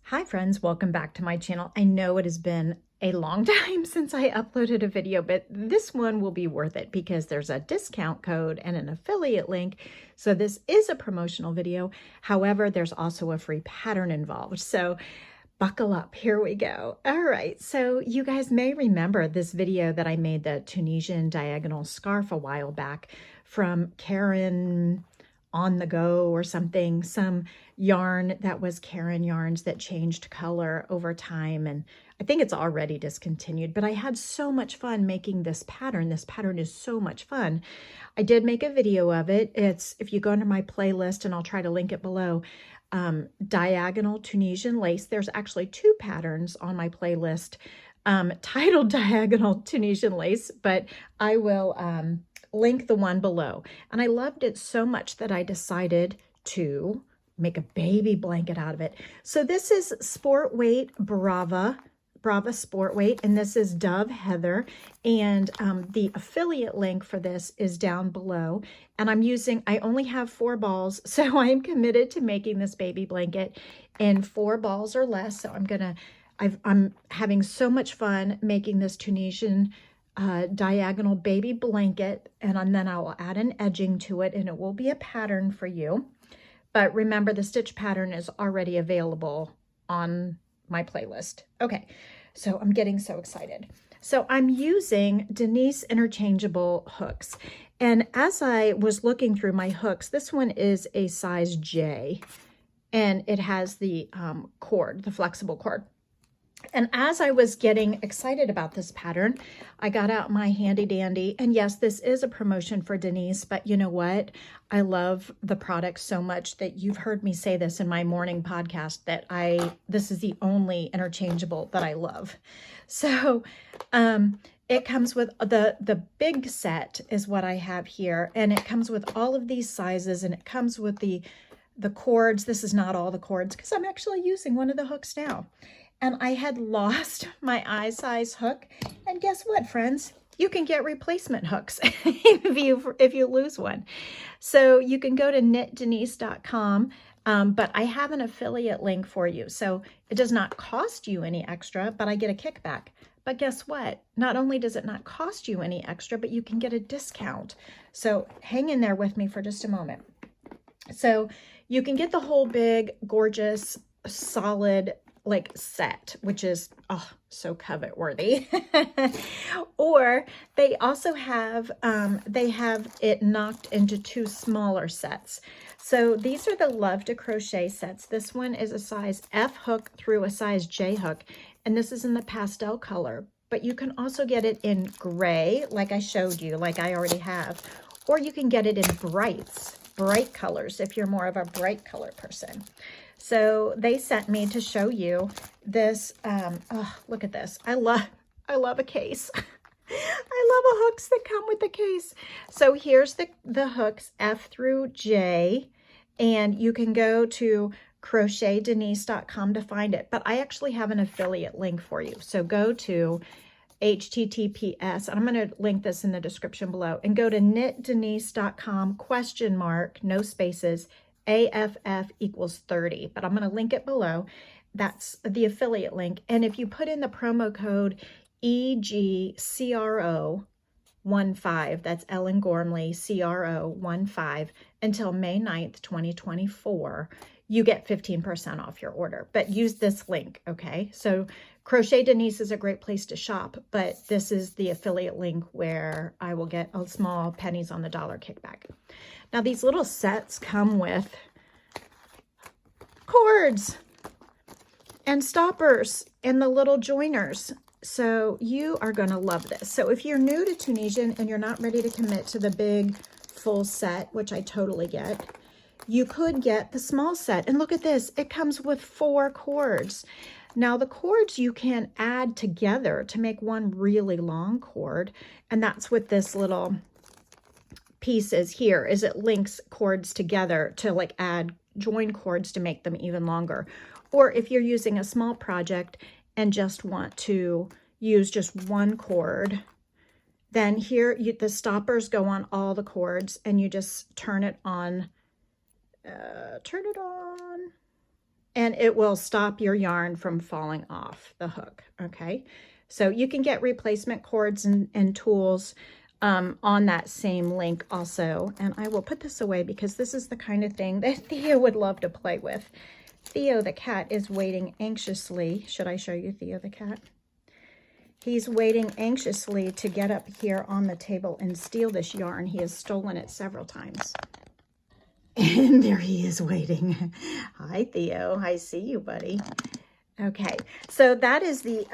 Hi friends, welcome back to my channel. I know it has been a long time since I uploaded a video, but this one will be worth it because there's a discount code and an affiliate link. So this is a promotional video. However, there's also a free pattern involved. So buckle up, here we go. All right, so you guys may remember this video that I made, the Tunisian diagonal scarf, a while back from Karen on the Go or something, some yarn that was Karen yarns that changed color over time. And I think it's already discontinued, but I had so much fun making this pattern. This pattern is so much fun. I did make a video of it. It's, if you go into my playlist, and I'll try to link it below, diagonal Tunisian lace. There's actually two patterns on my playlist titled diagonal Tunisian lace, but I will link the one below. And I loved it so much that I decided to make a baby blanket out of it. So this is Sport Weight Brava Sport Weight, and this is Dove Heather, and the affiliate link for this is down below. And I only have 4 balls, so I am committed to making this baby blanket in 4 balls or less. So I'm having so much fun making this Tunisian diagonal baby blanket, and then I will add an edging to it, and it will be a pattern for you. But remember, the stitch pattern is already available on my playlist. Okay, so I'm getting so excited. So I'm using Denise interchangeable hooks, and as I was looking through my hooks, this one is a size J, and it has the cord, the flexible cord. And as I was getting excited about this pattern, I got out my handy dandy. And yes, this is a promotion for Denise, but you know what? I love the product so much that you've heard me say this in my morning podcast, that this is the only interchangeable that I love. So it comes with the big set is what I have here. And it comes with all of these sizes, and it comes with the cords. This is not all the cords because I'm actually using one of the hooks now. And I had lost my eye size hook. And guess what, friends? You can get replacement hooks if you lose one. So you can go to knitdenise.com, but I have an affiliate link for you. So it does not cost you any extra, but I get a kickback. But guess what? Not only does it not cost you any extra, but you can get a discount. So hang in there with me for just a moment. So you can get the whole big, gorgeous, solid set, which is so covet worthy. Or they also have it knocked into 2 smaller sets. So these are the Love to Crochet sets. This one is a size F hook through a size J hook, and this is in the pastel color. But you can also get it in gray, like I showed you, like I already have, or you can get it in bright colors if you're more of a bright color person. So they sent me to show you this. Look at this. I love a case. I love the hooks that come with the case. So here's the hooks F through J, and you can go to crochetdenise.com to find it. But I actually have an affiliate link for you. So go to https, and I'm going to link this in the description below, and go to knitdenise.com, no spaces, AFF equals 30, but I'm going to link it below. That's the affiliate link. And if you put in the promo code EGCRO15, that's Ellen Gormley, CRO15, until May 9th, 2024, you get 15% off your order. But use this link, okay? So Crochet Denise is a great place to shop, but this is the affiliate link where I will get a small pennies on the dollar kickback. Now, these little sets come with cords and stoppers and the little joiners. So you are going to love this. So if you're new to Tunisian and you're not ready to commit to the big full set, which I totally get, you could get the small set. And look at this. It comes with 4 cords. Now, the cords you can add together to make one really long cord. And that's what this little piece is here, is it links cords together to join cords to make them even longer. Or if you're using a small project and just want to use just one cord, then here the stoppers go on all the cords, and you just turn it on, and it will stop your yarn from falling off the hook, okay? So you can get replacement cords and tools on that same link also. And I will put this away because this is the kind of thing that Theo would love to play with. Theo the cat is waiting anxiously. Should I show you Theo the cat? He's waiting anxiously to get up here on the table and steal this yarn. He has stolen it several times. And there he is waiting. Hi, Theo. I see you, buddy. Okay, so that is the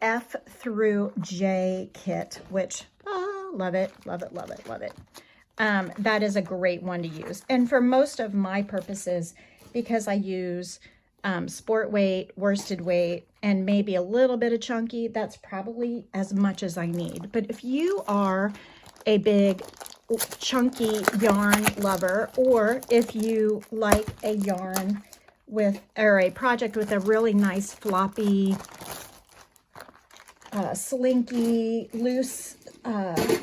F through J kit, which, love it, love it, love it, love it. That is a great one to use. And for most of my purposes, because I use sport weight, worsted weight, and maybe a little bit of chunky, that's probably as much as I need. But if you are a big chunky yarn lover, or if you like a yarn with, or a project with a really nice floppy, slinky, loose,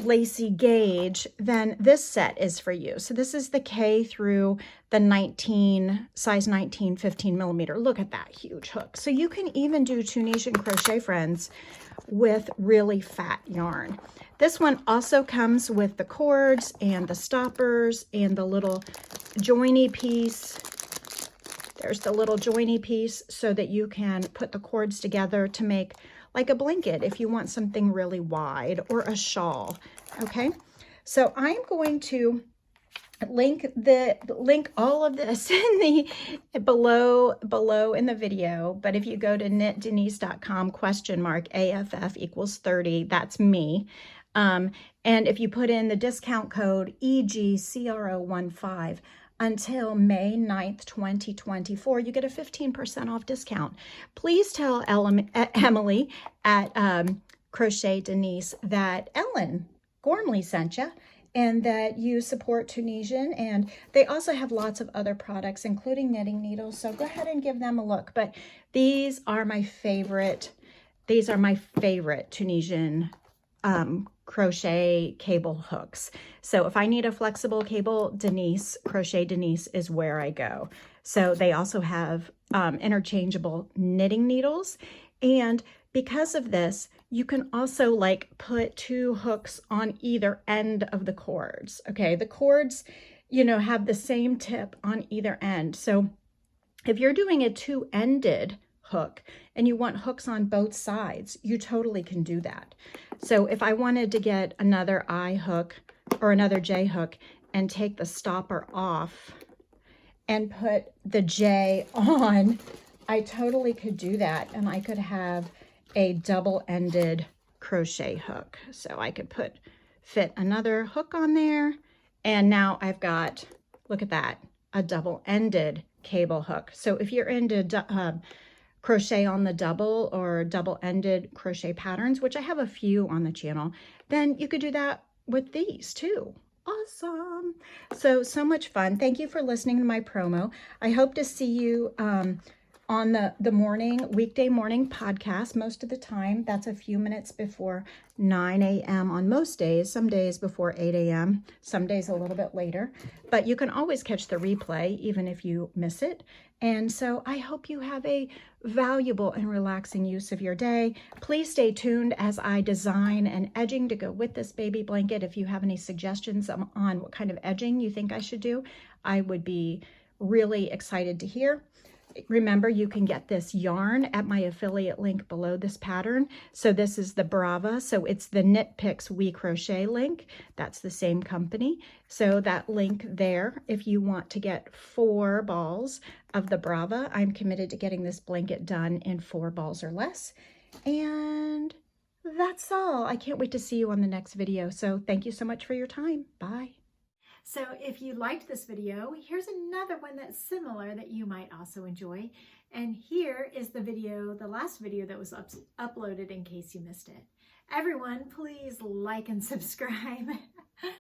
lacy gauge, then this set is for you. So this is the K through the size 19, 15 millimeter. Look at that huge hook. So you can even do Tunisian crochet, friends, with really fat yarn. This one also comes with the cords and the stoppers and the little joiny piece. There's the little joiny piece so that you can put the cords together to make like a blanket if you want something really wide, or a shawl. Okay, so I'm going to link all of this in the below in the video. But if you go to knitdenise.com !AFF equals 30, that's me. And if you put in the discount code EGCRO15 until May 9th, 2024, you get a 15% off discount. Please tell Emily at Crochet Denise that Ellen Gormley sent you, and that you support Tunisian. And they also have lots of other products, including knitting needles. So go ahead and give them a look. But these are my favorite. These are my favorite Tunisian crochet cable hooks. So if I need a flexible cable, Denise, Crochet Denise is where I go. So they also have interchangeable knitting needles. And because of this, you can also like put 2 hooks on either end of the cords. Okay, the cords, you know, have the same tip on either end. So if you're doing a 2-ended hook and you want hooks on both sides, you totally can do that. So if I wanted to get another I hook or another J hook and take the stopper off and put the J on, I totally could do that. And I could have a double-ended crochet hook. So I could fit another hook on there. And now I've got, look at that, a double-ended cable hook. So if you're into crochet on the double or double-ended crochet patterns, which I have a few on the channel, then you could do that with these too. Awesome. So much fun. Thank you for listening to my promo. I hope to see you on the weekday morning podcast most of the time. That's a few minutes before 9 a.m. on most days, some days before 8 a.m., some days a little bit later. But you can always catch the replay even if you miss it. And so I hope you have a valuable and relaxing use of your day. Please stay tuned as I design an edging to go with this baby blanket. If you have any suggestions on what kind of edging you think I should do, I would be really excited to hear. Remember, you can get this yarn at my affiliate link below this pattern. So this is the Brava. So it's the Knit Picks We Crochet link. That's the same company. So that link there, if you want to get 4 balls of the Brava, I'm committed to getting this blanket done in 4 balls or less. And that's all. I can't wait to see you on the next video. So thank you so much for your time. Bye. So if you liked this video, here's another one that's similar that you might also enjoy. And here is the last video that was uploaded in case you missed it. Everyone, please like and subscribe.